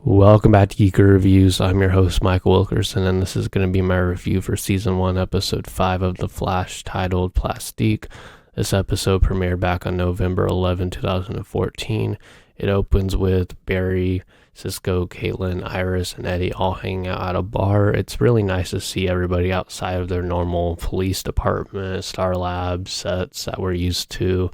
Welcome back to GEEKY Reviews. I'm your host, Michael Wilkerson, and this is going to be my review for Season 1, Episode 5 of The Flash, titled Plastique. This episode premiered back on November 11, 2014. It opens with Barry, Cisco, Caitlyn, Iris, and Eddie all hanging out at a bar. It's really nice to see everybody outside of their normal police department, Star Lab sets that we're used to,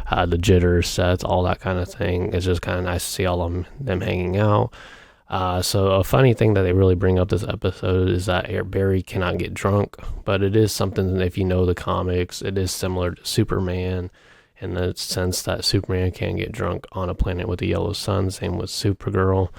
the jitter sets, all that kind of thing. It's just kind of nice to see all of them hanging out. So a funny thing that they really bring up this episode is that Barry cannot get drunk, but it is something that if you know the comics, it is similar to Superman in the sense that Superman can get drunk on a planet with a yellow sun. Same with Supergirl.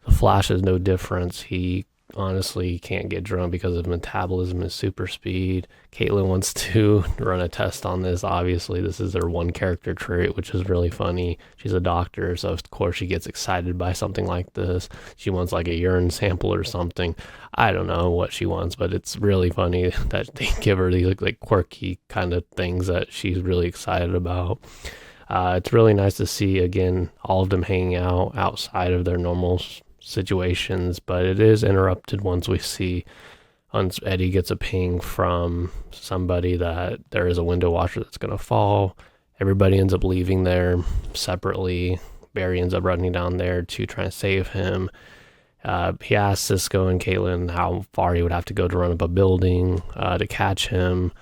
The Flash is no difference. He honestly can't get drunk because of metabolism and super speed. Caitlyn wants to run a test on this. Obviously, this is their one character trait, which is really funny. She's a doctor, so of course she gets excited by something like this. She wants like a urine sample or something. I don't know what she wants, but it's really funny that they give her these like quirky kind of things that she's really excited about. It's really nice to see, again, all of them hanging out outside of their normal situations, but it is interrupted once Eddie gets a ping from somebody that there is a window washer that's going to fall. Everybody ends up leaving there separately. Barry ends up running down there to try and save him. He asks Cisco and Caitlyn how far he would have to go to run up a building to catch him.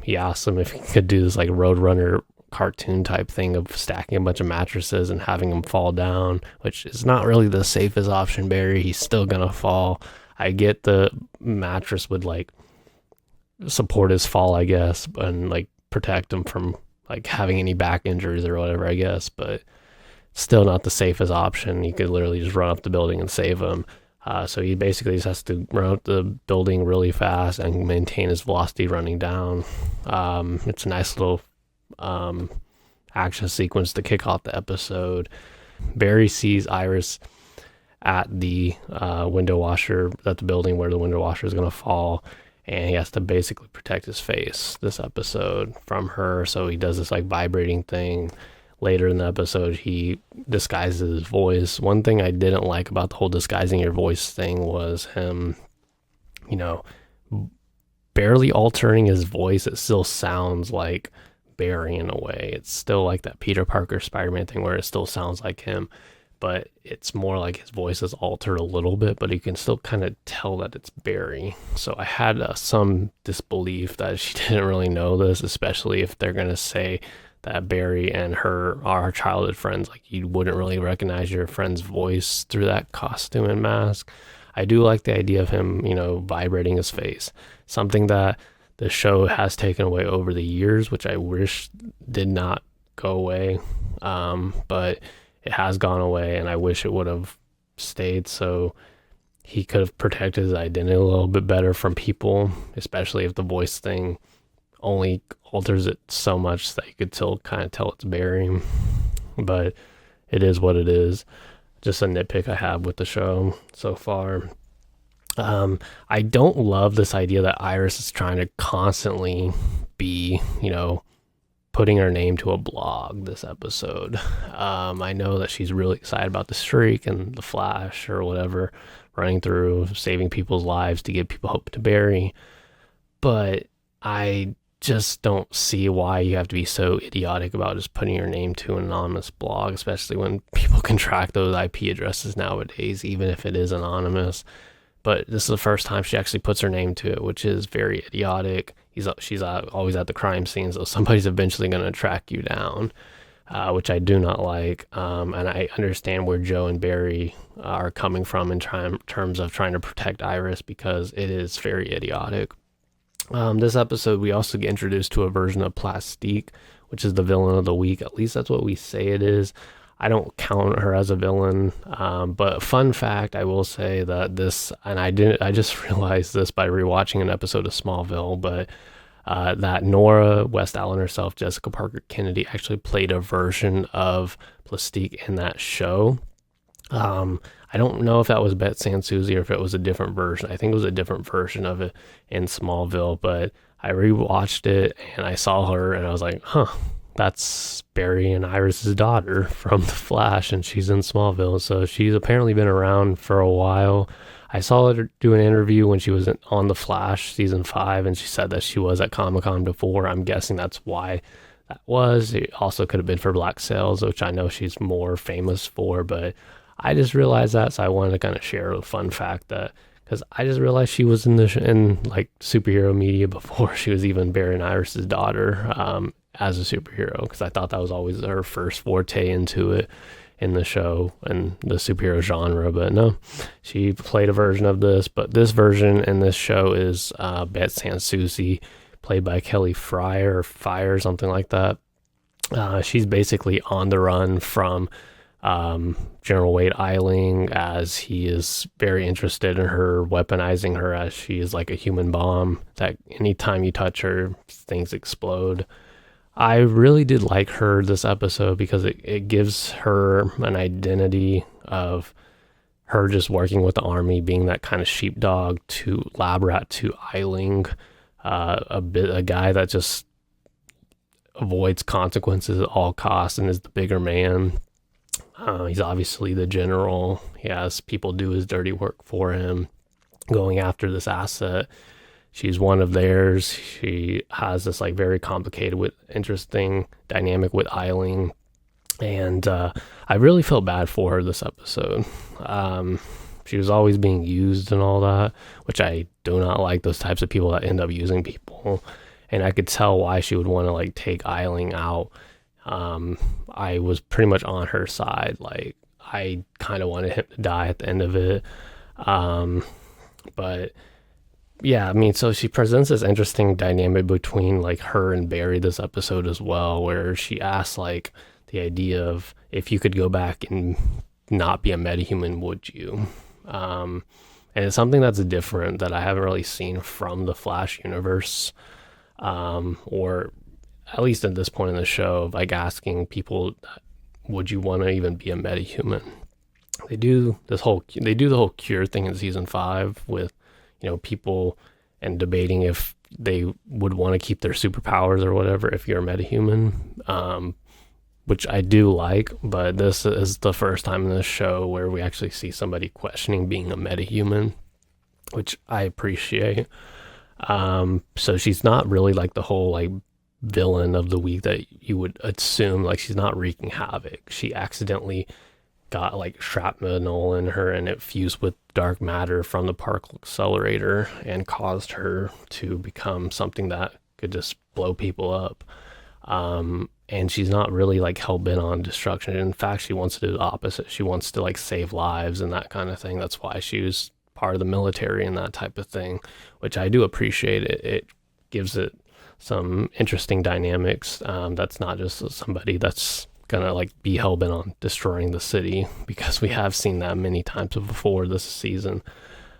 He asks them if he could do this like Roadrunner cartoon type thing of stacking a bunch of mattresses and having him fall down, which is not really the safest option. Barry, he's still gonna fall. I get the mattress would like support his fall, I guess, and like protect him from like having any back injuries or whatever, I guess, but still not the safest option. You could literally just run up the building and save him. So he basically just has to run up the building really fast and maintain his velocity running down. It's a nice little action sequence to kick off the episode. Barry sees Iris at the window washer, at the building where the window washer is going to fall, and he has to basically protect his face this episode from her. So he does this like vibrating thing. Later in the episode, he disguises his voice. One thing I didn't like about the whole disguising your voice thing was him, barely altering his voice. It still sounds like Barry in a way. It's still like that Peter Parker Spider-Man thing where it still sounds like him, but it's more like his voice is altered a little bit, but you can still kind of tell that it's Barry. So I had some disbelief that she didn't really know this, especially if they're going to say that Barry and her are childhood friends. Like, you wouldn't really recognize your friend's voice through that costume and mask. I do like the idea of him, vibrating his face. Something that the show has taken away over the years, which I wish did not go away. But it has gone away, and I wish it would have stayed so he could have protected his identity a little bit better from people, especially if the voice thing only alters it so much that you could still kind of tell it's Barry. But it is what it is. Just a nitpick I have with the show so far. I don't love this idea that Iris is trying to constantly be, putting her name to a blog this episode. I know that she's really excited about the streak and the Flash or whatever, running through, saving people's lives to give people hope to Barry. But I just don't see why you have to be so idiotic about just putting your name to an anonymous blog, especially when people can track those IP addresses nowadays, even if it is anonymous. But this is the first time she actually puts her name to it, which is very idiotic. She's always at the crime scene, so somebody's eventually going to track you down, which I do not like. And I understand where Joe and Barry are coming from in terms of trying to protect Iris, because it is very idiotic. This episode, we also get introduced to a version of Plastique, which is the villain of the week. At least that's what we say it is. I don't count her as a villain, but fun fact, I will say that I just realized this by rewatching an episode of Smallville, but that Nora West Allen herself, Jessica Parker Kennedy, actually played a version of Plastique in that show. I don't know if that was Bette Sansuzi or if it was a different version. I think it was a different version of it in Smallville, but I rewatched it and I saw her and I was like, that's Barry and Iris's daughter from The Flash, and she's in Smallville. So she's apparently been around for a while. I saw her do an interview when she was on The Flash season 5, and she said that she was at Comic-Con before. I'm guessing that's why that was. It also could have been for Black Sails, which I know she's more famous for, but I just realized that, so I wanted to kind of share a fun fact that, because I just realized she was in like superhero media before she was even Barry and Iris's daughter, as a superhero, because I thought that was always her first forte into it in the show and the superhero genre. But no, she played a version of this, but this version in this show is Bette Sansucci, played by Kelly Fryer or Fire, something like that. She's basically on the run from General Wade Eiling, as he is very interested in her, weaponizing her as she is like a human bomb that anytime you touch her, things explode. I really did like her this episode because it gives her an identity of her just working with the army, being that kind of sheepdog to lab rat to Eiling, a guy that just avoids consequences at all costs and is the bigger man. He's obviously the general. He has people do his dirty work for him, going after this asset. She's one of theirs. She has this like very complicated with interesting dynamic with Eiling. And I really felt bad for her this episode. She was always being used and all that, which I do not like, those types of people that end up using people. And I could tell why she would want to like take Eiling out. I was pretty much on her side. Like, I kind of wanted him to die at the end of it. But yeah, I mean, so she presents this interesting dynamic between like her and Barry this episode as well, where she asks like the idea of, if you could go back and not be a metahuman, would you? And it's something that's different that I haven't really seen from the Flash universe, or at least at this point in the show, like asking people, would you want to even be a metahuman? They do the whole cure thing in season 5 with, people and debating if they would want to keep their superpowers or whatever if you're a metahuman, which I do like, but this is the first time in this show where we actually see somebody questioning being a metahuman, which I appreciate. So she's not really like the whole like villain of the week that you would assume. Like, she's not wreaking havoc. She accidentally got like shrapnel in her and it fused with dark matter from the particle accelerator and caused her to become something that could just blow people up. And she's not really like hell-bent on destruction. In fact, she wants to do the opposite. She wants to like save lives and that kind of thing. That's why she was part of the military and that type of thing, which I do appreciate. It gives it some interesting dynamics. That's not just somebody that's gonna like be hell-bent on destroying the city, because we have seen that many times before this season.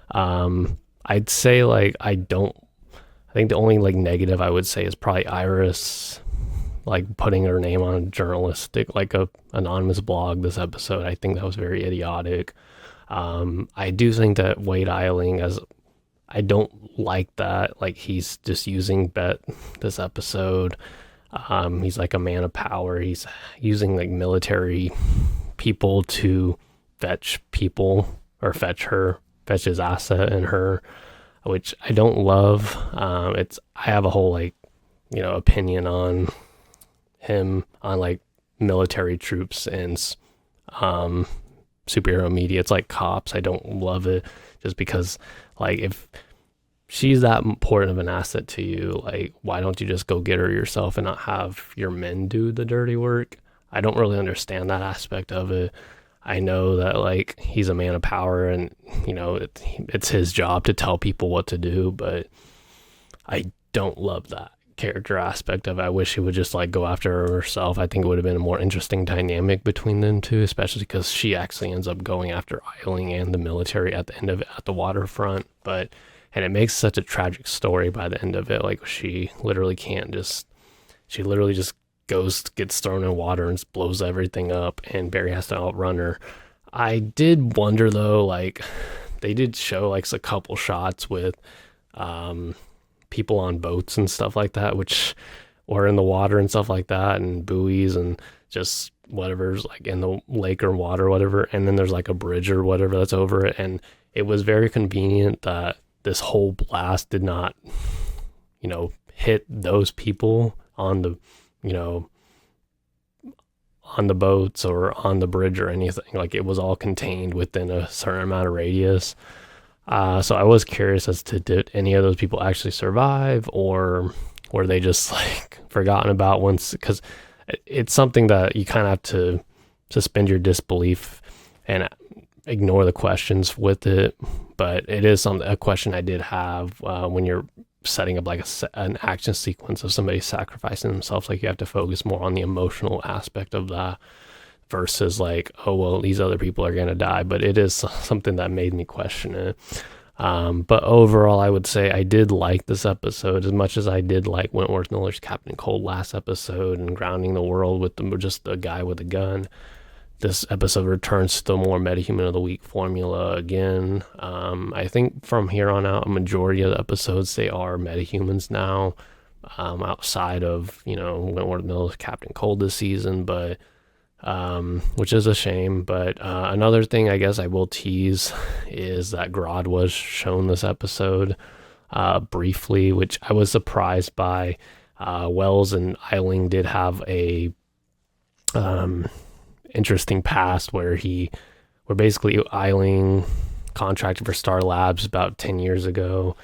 I'd say like I think the only like negative I would say is probably Iris like putting her name on a journalistic, like a anonymous blog this episode. I think that was very idiotic. I do think that Wade Eiling, I don't like that. Like, he's just using Bette this episode. He's like a man of power. He's using like military people to fetch people or fetch his asset and her, which I don't love. I have a whole like, opinion on him, on like military troops and superhero media. It's like Cops. I don't love it, just because like, if she's that important of an asset to you, like, why don't you just go get her yourself and not have your men do the dirty work? I don't really understand that aspect of it. I know that like he's a man of power and it's his job to tell people what to do, but I don't love that character aspect of it. I wish he would just like go after her herself. I think it would have been a more interesting dynamic between them two, especially because she actually ends up going after Eiling and the military at the end of it at the waterfront. And it makes such a tragic story by the end of it. Like, she literally just gets thrown in water and blows everything up, and Barry has to outrun her. I did wonder though, like, they did show like a couple shots with people on boats and stuff like that, which or in the water and stuff like that, and buoys and just whatever's like in the lake or water or whatever, and then there's like a bridge or whatever that's over it. And it was very convenient that this whole blast did not, hit those people on the, on the boats or on the bridge or anything. Like, it was all contained within a certain amount of radius. So I was curious as to, did any of those people actually survive, or were they just like forgotten about once? Because it's something that you kind of have to suspend your disbelief and ignore the questions with it. But it is a question I did have when you're setting up like an action sequence of somebody sacrificing themselves. Like, you have to focus more on the emotional aspect of that versus like, oh, well, these other people are going to die. But it is something that made me question it. But overall, I would say I did like this episode as much as I did like Wentworth Miller's Captain Cold last episode and grounding the world with just the guy with a gun. This episode returns to the more metahuman of the week formula again. I think from here on out, a majority of the episodes, they are metahumans now, outside of, Wentworth Miller's Captain Cold this season, but which is a shame. But another thing I guess I will tease is that Grodd was shown this episode briefly, which I was surprised by. Wells and Eiling did have a interesting past where basically Eiling contracted for Star Labs about 10 years ago.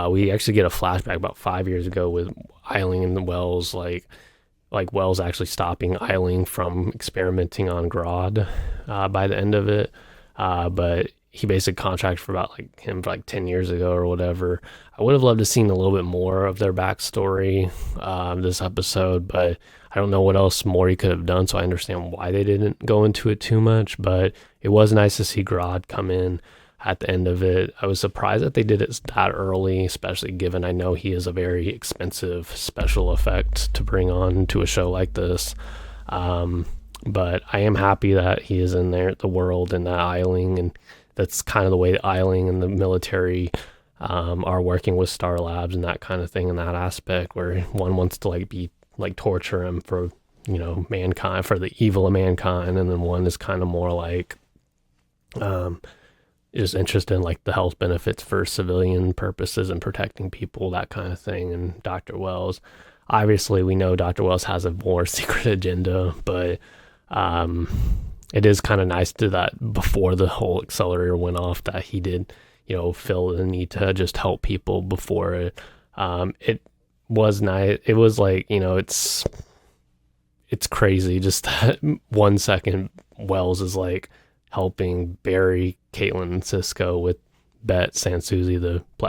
We actually get a flashback about 5 years ago with Eiling and Wells, like Wells actually stopping Eiling from experimenting on Grodd by the end of it. But he basically contracted for about him for 10 years ago or whatever. I would have loved to seen a little bit more of their backstory this episode, but I don't know what else more he could have done, so I understand why they didn't go into it too much. But it was nice to see Grodd come in at the end of it. I was surprised that they did it that early, especially given I know he is a very expensive special effect to bring on to a show like this. But I am happy that he is in there, the world, and that Eiling, and that's kind of the way Eiling and the military are working with Star Labs and that kind of thing in that aspect, where one wants to be torture him for, mankind, for the evil of mankind, and then one is kind of more is interested in the health benefits for civilian purposes and protecting people, that kind of thing. And Dr. Wells, obviously we know Dr. Wells has a more secret agenda, but it is kind of nice that before the whole accelerator went off that he did, feel the need to just help people before it. It was nice. It was it's crazy just that 1 second Wells is helping Barry, Caitlyn, and Cisco with Bett, Sansuzi,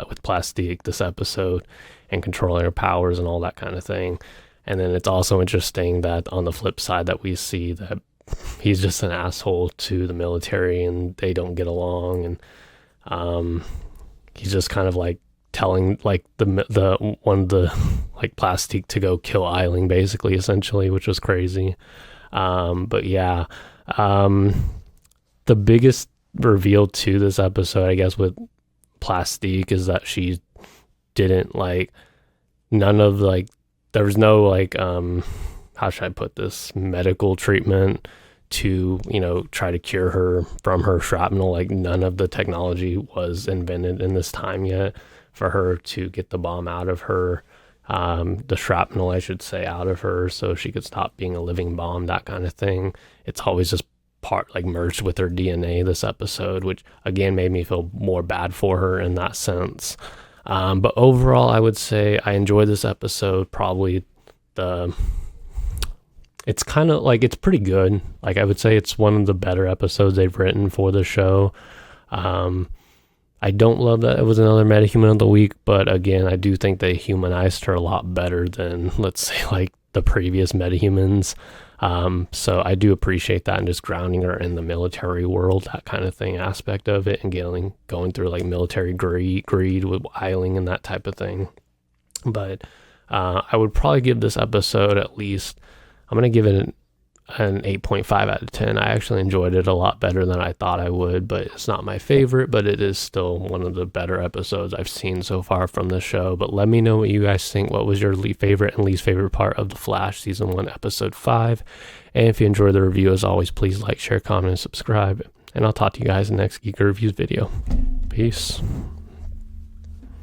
with Plastique this episode, and controlling her powers and all that kind of thing. And then it's also interesting that on the flip side that we see that he's just an asshole to the military and they don't get along, and he's just kind of telling the one of the Plastique to go kill Eiling, basically, essentially, which was crazy. But yeah, the biggest reveal to this episode, I guess, with Plastique is that she didn't none of there was no how should I put this, medical treatment to try to cure her from her shrapnel. None of the technology was invented in this time yet for her to get the bomb out of her, the shrapnel, I should say, out of her, so she could stop being a living bomb, that kind of thing. It's always just merged with her DNA this episode, which again made me feel more bad for her in that sense. But overall, I would say I enjoyed this episode. Probably it's kind of it's pretty good. I would say it's one of the better episodes they've written for the show. I don't love that it was another metahuman of the week, but again, I do think they humanized her a lot better than, let's say, the previous metahumans. So I do appreciate that, and just grounding her in the military world, that kind of thing, aspect of it, and going through military greed with Eiling and that type of thing. But I would probably give this episode at least, I'm going to give it an 8.5 out of 10. I actually enjoyed it a lot better than I thought I would, but it's not my favorite, but it is still one of the better episodes I've seen so far from the show. But let me know what you guys think. What was your favorite and least favorite part of The Flash Season 1, Episode 5? And if you enjoyed the review, as always, please like, share, comment, and subscribe. And I'll talk to you guys in the next Geeky Reviews video. Peace.